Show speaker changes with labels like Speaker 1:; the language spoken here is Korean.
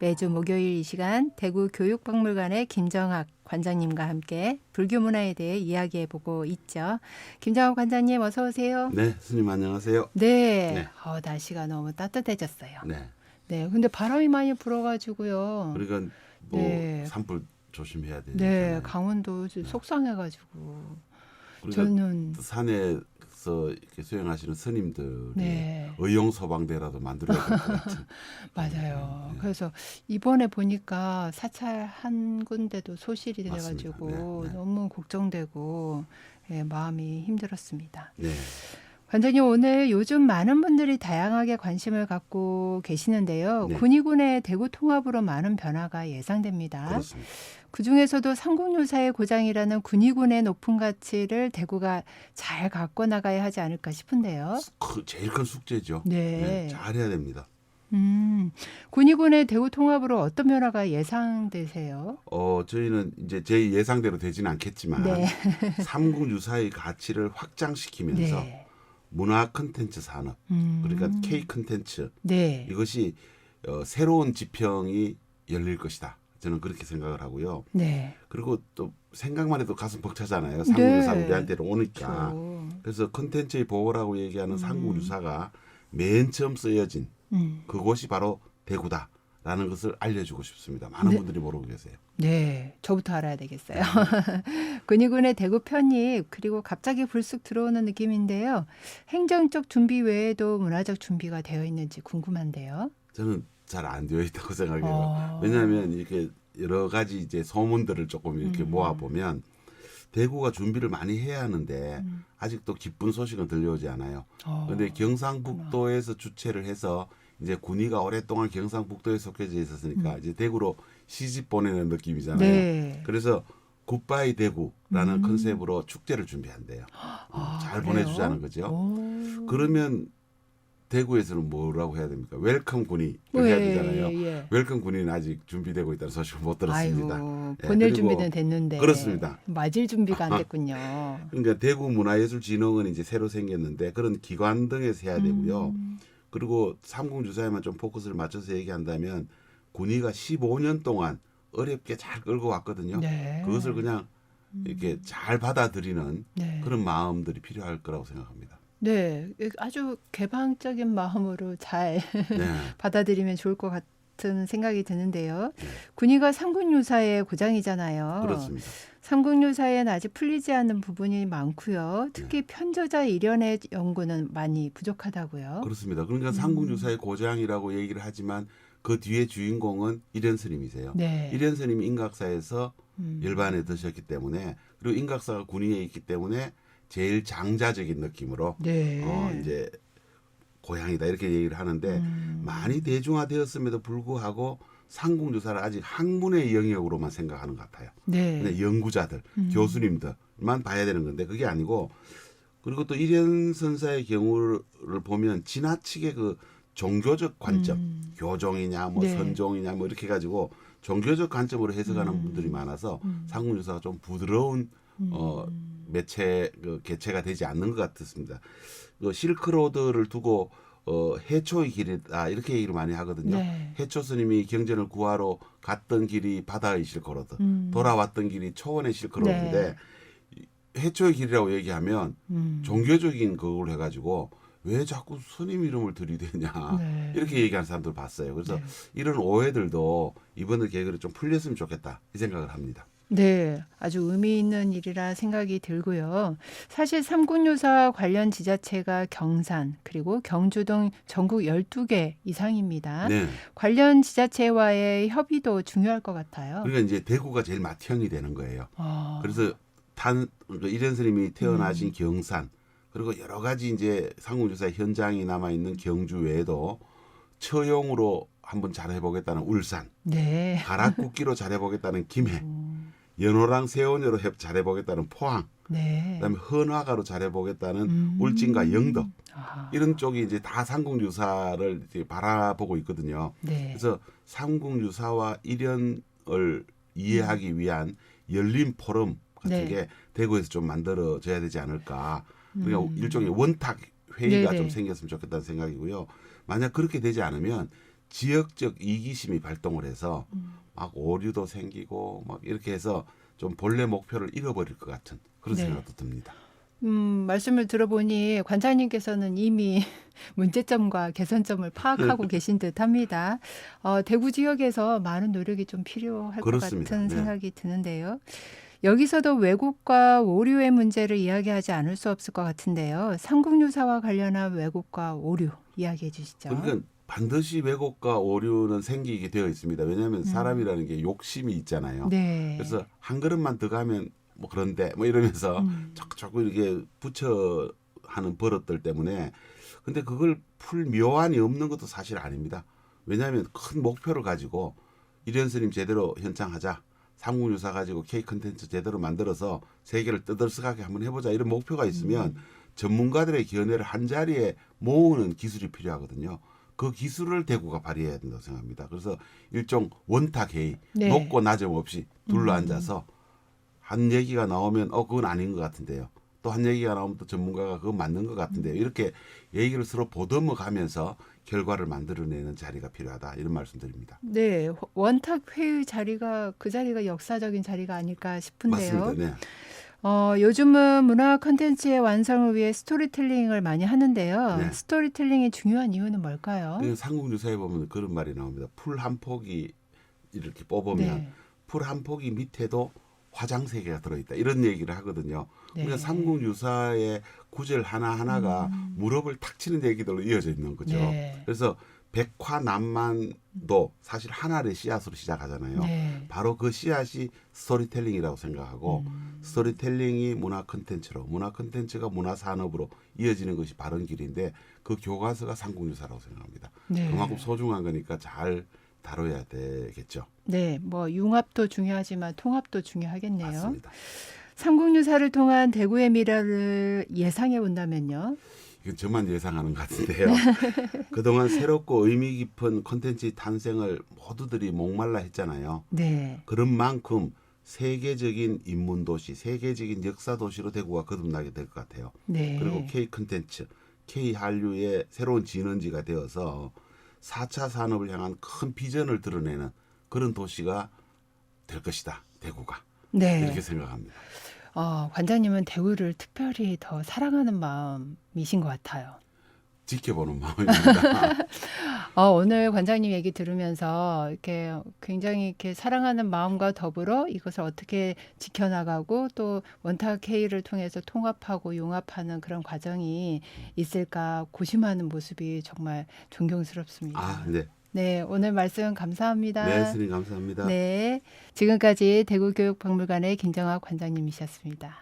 Speaker 1: 매주 목요일 이 시간 대구 교육박물관의 김정학 관장님과 함께 불교 문화에 대해 이야기해보고 있죠. 김정학 관장님 어서 오세요.
Speaker 2: 네, 스님 안녕하세요.
Speaker 1: 네,
Speaker 2: 네.
Speaker 1: 날씨가 너무 따뜻해졌어요.
Speaker 2: 네.
Speaker 1: 네, 근데 바람이 많이 불어가지고요.
Speaker 2: 그러니까 뭐
Speaker 1: 네.
Speaker 2: 산불 조심해야
Speaker 1: 네,
Speaker 2: 되잖아요.
Speaker 1: 강원도 속상해가지고
Speaker 2: 그러니까
Speaker 1: 저는
Speaker 2: 산에서 이렇게 수행하시는 스님들이
Speaker 1: 네.
Speaker 2: 의용 소방대라도 만들어야 될 것 같은.
Speaker 1: 맞아요.
Speaker 2: 네.
Speaker 1: 그래서 이번에 보니까 사찰 한 군데도 소실이
Speaker 2: 맞습니다.
Speaker 1: 돼가지고
Speaker 2: 네, 네.
Speaker 1: 너무 걱정되고 마음이 힘들었습니다.
Speaker 2: 네.
Speaker 1: 관장님 오늘 요즘 많은 분들이 다양하게 관심을 갖고 계시는데요.
Speaker 2: 네.
Speaker 1: 군위군의 대구 통합으로 많은 변화가 예상됩니다.
Speaker 2: 그렇습니다.
Speaker 1: 그중에서도 삼국유사의 고장이라는 군위군의 높은 가치를 대구가 잘 갖고 나가야 하지 않을까 싶은데요.
Speaker 2: 제일 큰 숙제죠.
Speaker 1: 네.
Speaker 2: 잘해야 됩니다.
Speaker 1: 군위군의 대구 통합으로 어떤 변화가 예상되세요?
Speaker 2: 저희는 이제 제 예상대로 되지는 않겠지만
Speaker 1: 네.
Speaker 2: 삼국유사의 가치를 확장시키면서
Speaker 1: 네.
Speaker 2: 문화 콘텐츠 산업, 그러니까 K 콘텐츠
Speaker 1: 네.
Speaker 2: 이것이 새로운 지평이 열릴 것이다. 저는 그렇게 생각을 하고요.
Speaker 1: 네.
Speaker 2: 그리고 또 생각만 해도 가슴 벅차잖아요. 삼국유사
Speaker 1: 네.
Speaker 2: 우리한테는 오니까.
Speaker 1: 그렇죠.
Speaker 2: 그래서 콘텐츠의 보호라고 얘기하는 삼국유사가 맨 처음 쓰여진 그곳이 바로 대구다라는 것을 알려주고 싶습니다. 많은
Speaker 1: 네.
Speaker 2: 분들이 모르고 계세요.
Speaker 1: 네, 저부터 알아야 되겠어요. 군위군의 대구 편입 그리고 갑자기 불쑥 들어오는 느낌인데요. 행정적 준비 외에도 문화적 준비가 되어 있는지 궁금한데요.
Speaker 2: 저는 잘 안 되어 있다고 생각해요. 왜냐하면 이렇게 여러 가지 이제 소문들을 조금 이렇게 모아보면 대구가 준비를 많이 해야 하는데 아직도 기쁜 소식은 들려오지 않아요. 그런데 경상북도에서 주최를 해서 이제 군위가 오랫동안 경상북도에 속해져 있었으니까 이제 대구로 시집 보내는 느낌이잖아요.
Speaker 1: 네.
Speaker 2: 그래서 굿바이 대구라는 컨셉으로 축제를 준비한대요. 잘
Speaker 1: 그래요?
Speaker 2: 보내주자는 거죠.
Speaker 1: 오.
Speaker 2: 그러면 대구에서는 뭐라고 해야 됩니까? 웰컴 군위 해야 되잖아요.
Speaker 1: 예.
Speaker 2: 웰컴 군위는 아직 준비되고 있다는 소식을 못 들었습니다.
Speaker 1: 아이고,
Speaker 2: 예,
Speaker 1: 보낼
Speaker 2: 그리고
Speaker 1: 준비는 됐는데.
Speaker 2: 그렇습니다.
Speaker 1: 맞을 준비가 안 됐군요.
Speaker 2: 그러니까 대구문화예술진흥원이 이제 새로 생겼는데 그런 기관 등에서 해야 되고요. 그리고 삼국유사에만 좀 포커스를 맞춰서 얘기한다면 군위가 15년 동안 어렵게 잘 끌고 왔거든요.
Speaker 1: 네.
Speaker 2: 그것을 그냥 이렇게 잘 받아들이는
Speaker 1: 네.
Speaker 2: 그런 마음들이 필요할 거라고 생각합니다.
Speaker 1: 네, 아주 개방적인 마음으로 잘
Speaker 2: 네.
Speaker 1: 받아들이면 좋을 것 같은 생각이 드는데요.
Speaker 2: 네.
Speaker 1: 군위가 삼국유사의 고장이잖아요.
Speaker 2: 그렇습니다.
Speaker 1: 삼국유사에는 아직 풀리지 않는 부분이 많고요. 특히 편저자 일련의 연구는 많이 부족하다고요.
Speaker 2: 그렇습니다. 그러니까 삼국유사의 고장이라고 얘기를 하지만 그 뒤에 주인공은 일현 스님이세요.
Speaker 1: 네.
Speaker 2: 일현 스님이 인각사에서 열반에 드셨기 때문에 그리고 인각사가 군위에 있기 때문에 제일 장자적인 느낌으로
Speaker 1: 네.
Speaker 2: 이제 고향이다 이렇게 얘기를 하는데 많이 대중화되었음에도 불구하고 삼국유사를 아직 학문의 영역으로만 생각하는 것 같아요.
Speaker 1: 네.
Speaker 2: 근데 연구자들, 교수님들만 봐야 되는 건데 그게 아니고 그리고 또 일현 선사의 경우를 보면 지나치게 그 종교적 관점, 교종이냐 뭐
Speaker 1: 네.
Speaker 2: 선종이냐 뭐 이렇게 가지고 종교적 관점으로 해석하는 분들이 많아서 삼국유사가 좀 부드러운 매체 그 개체가 되지 않는 것 같습니다. 그 실크로드를 두고 해초의 길이다 이렇게 얘기를 많이 하거든요.
Speaker 1: 네.
Speaker 2: 해초 스님이 경전을 구하러 갔던 길이 바다의 실크로드, 돌아왔던 길이 초원의 실크로드인데 해초의 길이라고 얘기하면 종교적인 그걸 해가지고 왜 자꾸 스님 이름을 들이대냐
Speaker 1: 네.
Speaker 2: 이렇게 얘기하는 사람들 봤어요. 그래서
Speaker 1: 네.
Speaker 2: 이런 오해들도 이번에 계획을 좀 풀렸으면 좋겠다 이 생각을 합니다.
Speaker 1: 네, 아주 의미 있는 일이라 생각이 들고요. 사실 삼국유사 관련 지자체가 경산 그리고 경주 등 전국 12개 이상입니다.
Speaker 2: 네.
Speaker 1: 관련 지자체와의 협의도 중요할 것 같아요.
Speaker 2: 그러니까 이제 대구가 제일 맏형이 되는 거예요. 그래서 일현 스님이 태어나신 경산 그리고 여러 가지 이제 삼국유사 현장이 남아 있는 경주 외에도 처용으로 한번 잘해보겠다는 울산,
Speaker 1: 네.
Speaker 2: 가락국기로 잘해보겠다는 김해, 연호랑 세원으로 잘해보겠다는 포항,
Speaker 1: 네.
Speaker 2: 그다음에 헌화가로 잘해보겠다는 울진과 영덕
Speaker 1: 아,
Speaker 2: 이런 쪽이 이제 다 삼국유사를 이제 바라보고 있거든요.
Speaker 1: 네.
Speaker 2: 그래서 삼국유사와 일현을 이해하기 위한 열린 포럼 같은
Speaker 1: 네.
Speaker 2: 게 대구에서 좀 만들어져야 되지 않을까. 그러니까 일종의 원탁 회의가
Speaker 1: 네네.
Speaker 2: 좀 생겼으면 좋겠다는 생각이고요. 만약 그렇게 되지 않으면 지역적 이기심이 발동을 해서 막 오류도 생기고 막 이렇게 해서 좀 본래 목표를 잃어버릴 것 같은 그런
Speaker 1: 네.
Speaker 2: 생각도 듭니다.
Speaker 1: 말씀을 들어보니 관장님께서는 이미 문제점과 개선점을 파악하고 계신 듯합니다. 대구 지역에서 많은 노력이 좀 필요할
Speaker 2: 그렇습니다.
Speaker 1: 것 같은
Speaker 2: 네.
Speaker 1: 생각이 드는데요. 여기서도 왜곡과 오류의 문제를 이야기하지 않을 수 없을 것 같은데요. 삼국유사와 관련한 왜곡과 오류 이야기해 주시죠.
Speaker 2: 그러니까 반드시 왜곡과 오류는 생기게 되어 있습니다. 왜냐하면 사람이라는 게 욕심이 있잖아요.
Speaker 1: 네.
Speaker 2: 그래서 한 그릇만 더 가면 뭐 그런데 뭐 이러면서 자꾸 이렇게 붙여 하는 버릇들 때문에 근데 그걸 풀 묘안이 없는 것도 사실 아닙니다. 왜냐하면 큰 목표를 가지고 이련스님 제대로 현장하자. 삼국유사 가지고 K 컨텐츠 제대로 만들어서 세계를 떠들썩하게 한번 해보자. 이런 목표가 있으면 전문가들의 견해를 한 자리에 모으는 기술이 필요하거든요. 그 기술을 대구가 발휘해야 된다고 생각합니다. 그래서 일종 원탁회의,
Speaker 1: 네.
Speaker 2: 높고 낮음 없이 둘러앉아서 한 얘기가 나오면 그건 아닌 것 같은데요. 또 한 얘기가 나오면 또 전문가가 그건 맞는 것 같은데요. 이렇게 얘기를 서로 보듬어 가면서 결과를 만들어내는 자리가 필요하다. 이런 말씀드립니다.
Speaker 1: 네, 원탁 회의 자리가 그 자리가 역사적인 자리가 아닐까 싶은데요.
Speaker 2: 맞습니다. 네.
Speaker 1: 요즘은 문화 콘텐츠의 완성을 위해 스토리텔링을 많이 하는데요.
Speaker 2: 네.
Speaker 1: 스토리텔링이 중요한 이유는 뭘까요?
Speaker 2: 삼국유사에 보면 그런 말이 나옵니다. 풀 한 폭이 이렇게 뽑으면
Speaker 1: 네.
Speaker 2: 풀 한 폭이 밑에도 화장 세 개가 들어있다. 이런 얘기를 하거든요. 그러니까
Speaker 1: 네.
Speaker 2: 삼국유사의 구절 하나하나가 무릎을 탁 치는 얘기들로 이어져 있는 거죠.
Speaker 1: 네.
Speaker 2: 그래서 백화남만도 사실 하나의 씨앗으로 시작하잖아요.
Speaker 1: 네.
Speaker 2: 바로 그 씨앗이 스토리텔링이라고 생각하고 스토리텔링이 문화 콘텐츠로 문화 콘텐츠가 문화 산업으로 이어지는 것이 바른 길인데 그 교과서가 삼국유사라고 생각합니다.
Speaker 1: 네.
Speaker 2: 그만큼 소중한 거니까 잘 다뤄야 되겠죠.
Speaker 1: 네, 뭐 융합도 중요하지만 통합도 중요하겠네요.
Speaker 2: 맞습니다.
Speaker 1: 삼국유사를 통한 대구의 미래를 예상해 본다면요.
Speaker 2: 이건 저만 예상하는 것 같은데요. 그동안 새롭고 의미 깊은 콘텐츠 탄생을 모두들이 목말라 했잖아요.
Speaker 1: 네.
Speaker 2: 그런 만큼 세계적인 인문도시, 세계적인 역사도시로 대구가 거듭나게 될 것 같아요.
Speaker 1: 네.
Speaker 2: 그리고 K 콘텐츠, K 한류의 새로운 진원지가 되어서 4차 산업을 향한 큰 비전을 드러내는 그런 도시가 될 것이다. 대구가.
Speaker 1: 네.
Speaker 2: 이렇게 생각합니다.
Speaker 1: 관장님은 대구를 특별히 더 사랑하는 마음이신 것 같아요.
Speaker 2: 지켜보는 마음입니다.
Speaker 1: 오늘 관장님 얘기 들으면서 이렇게 굉장히 이렇게 사랑하는 마음과 더불어 이것을 어떻게 지켜나가고 또 원탁 회의를 통해서 통합하고 융합하는 그런 과정이 있을까 고심하는 모습이 정말 존경스럽습니다.
Speaker 2: 네.
Speaker 1: 네, 오늘 말씀 감사합니다.
Speaker 2: 네, 스님 감사합니다.
Speaker 1: 네, 지금까지 대구교육박물관의 김정학 관장님이셨습니다.